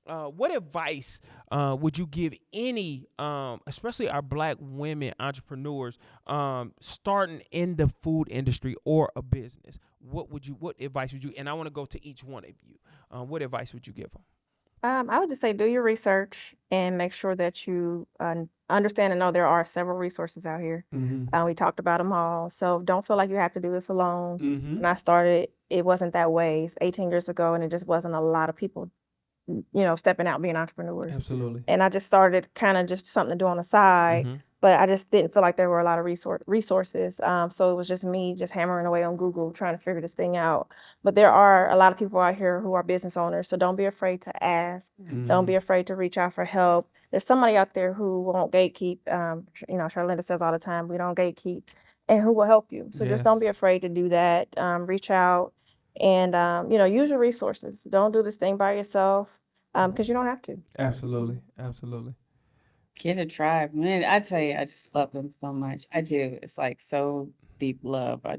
What advice would you give any, especially our Black women entrepreneurs, starting in the food industry or a business? What advice would you? And I want to go to each one of you. What advice would you give them? I would just say do your research and make sure that you understand and know there are several resources out here. We talked about them all. So don't feel like you have to do this alone. When I started, it wasn't that way. It's 18 years ago, and it just wasn't a lot of people, stepping out being entrepreneurs. Absolutely. And I just started kind of just something to do on the side, but I just didn't feel like there were a lot of resources. So it was just me just hammering away on Google trying to figure this thing out. But there are a lot of people out here who are business owners, so don't be afraid to ask. Don't be afraid to reach out for help. There's somebody out there who won't gatekeep. Charlynda says all the time, we don't gatekeep, and who will help you. So just don't be afraid to do that. Reach out and, use your resources. Don't do this thing by yourself because you don't have to. Absolutely. Absolutely. Get a tribe. Man, I tell you, I just love them so much. I do. It's like so deep love. I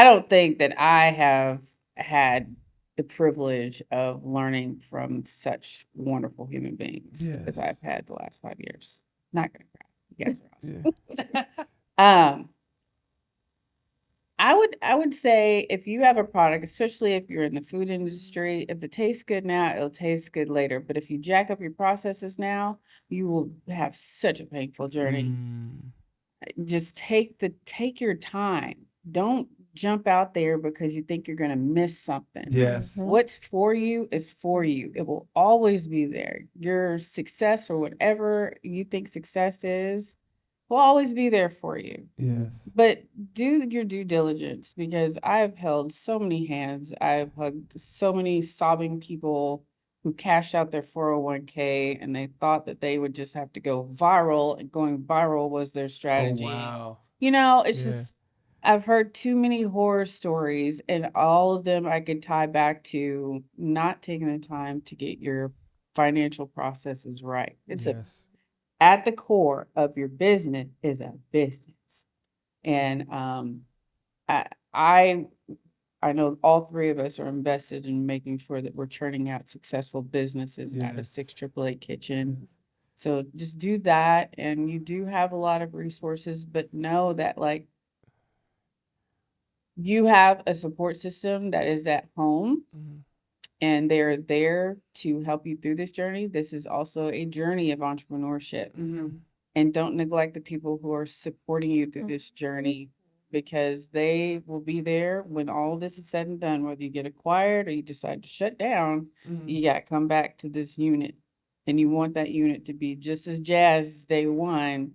don't think that I have had the privilege of learning from such wonderful human beings as I've had the last 5 years. Not gonna cry. You guys are awesome. I would say if you have a product, especially if you're in the food industry, if it tastes good now, it'll taste good later. But if you jack up your processes now, you will have such a painful journey. Just take your time. Don't jump out there because you think you're going to miss something. Yes. What's for you is for you. It will always be there. Your success or whatever you think success is will always be there for you. Yes. But do your due diligence because I've held so many hands. I've hugged so many sobbing people who cashed out their 401k and they thought that they would just have to go viral, and going viral was their strategy. Oh, wow. It's just, I've heard too many horror stories, and all of them I could tie back to not taking the time to get your financial processes right. At the core of your business is a business. And I know all three of us are invested in making sure that we're churning out successful businesses out of 688 Kitchen. So just do that. And you do have a lot of resources, but know that you have a support system that is at home. And they're there to help you through this journey. This is also a journey of entrepreneurship. And don't neglect the people who are supporting you through this journey because they will be there when all of this is said and done. Whether you get acquired or you decide to shut down, you got to come back to this unit. And you want that unit to be just as jazzed as day one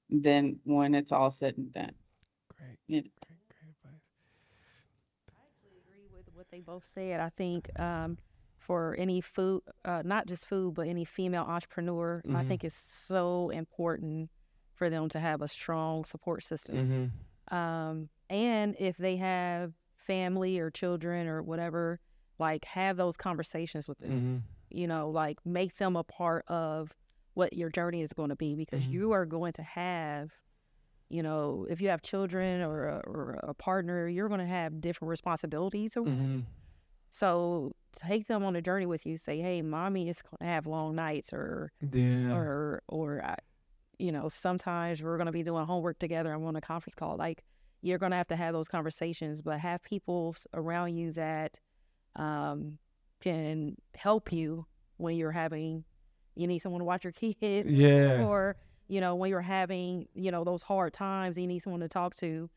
than when it's all said and done. Great. Great advice. I actually agree with what they both said. I think for any food, not just food, but any female entrepreneur, I think it's so important for them to have a strong support system. And if they have family or children or whatever, have those conversations with them. Make them a part of what your journey is going to be because you are going to have, if you have children or a partner, you're going to have different responsibilities. So take them on a journey with you. Say, hey, mommy is going to have long nights or sometimes we're going to be doing homework together. I'm on a conference call. You're going to have those conversations, but have people around you that can help you when you need someone to watch your kids. Or, when you're having, those hard times, you need someone to talk to,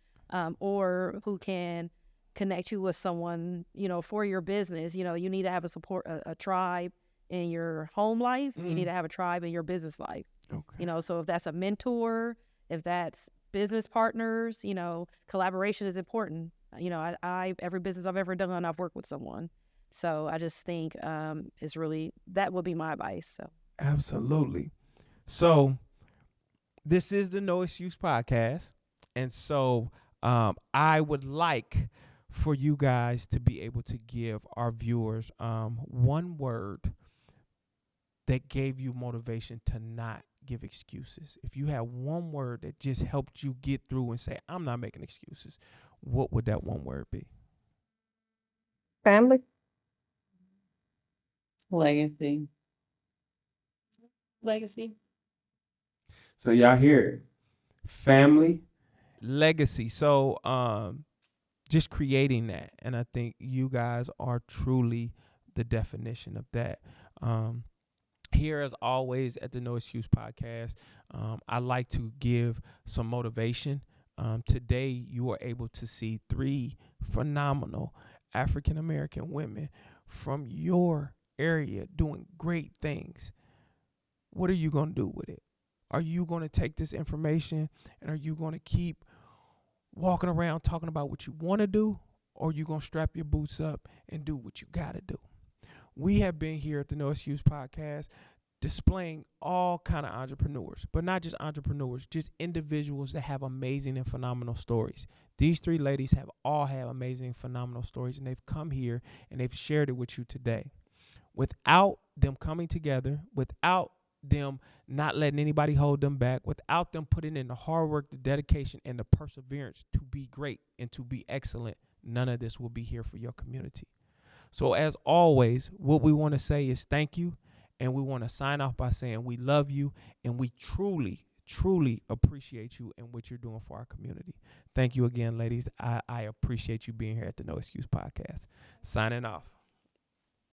or who can connect you with someone, for your business. You need to have a tribe in your home life. You need to have a tribe in your business life. Okay. So if that's a mentor, if that's business partners, collaboration is important. Every business I've ever done, I've worked with someone. So I just think it's really, that would be my advice. So absolutely. So This is the No Excuse Podcast. And so I would like for you guys to be able to give our viewers one word that gave you motivation to not give excuses. If you had one word that just helped you get through and say, I'm not making excuses, what would that one word be? Family. Legacy. Legacy. So y'all hear it. Family, legacy. So just creating that. And I think you guys are truly the definition of that. Here, as always, at the No Excuse Podcast, I like to give some motivation. Today, you are able to see 3 phenomenal African-American women from your area doing great things. What are you going to do with it? Are you going to take this information and are you going to keep walking around talking about what you want to do, or are you going to strap your boots up and do what you got to do? We have been here at the No Excuse Podcast displaying all kind of entrepreneurs, but not just entrepreneurs, just individuals that have amazing and phenomenal stories. These 3 ladies have all had amazing and phenomenal stories, and they've come here and they've shared it with you today. Without them coming together, without them not letting anybody hold them back, without them putting in the hard work, the dedication, and the perseverance to be great and to be excellent, none of this will be here for your community. So as always, what we want to say is thank you, and we want to sign off by saying we love you, and we truly, truly appreciate you and what you're doing for our community. Thank you again, ladies. I appreciate you being here at the No Excuse Podcast. Signing off.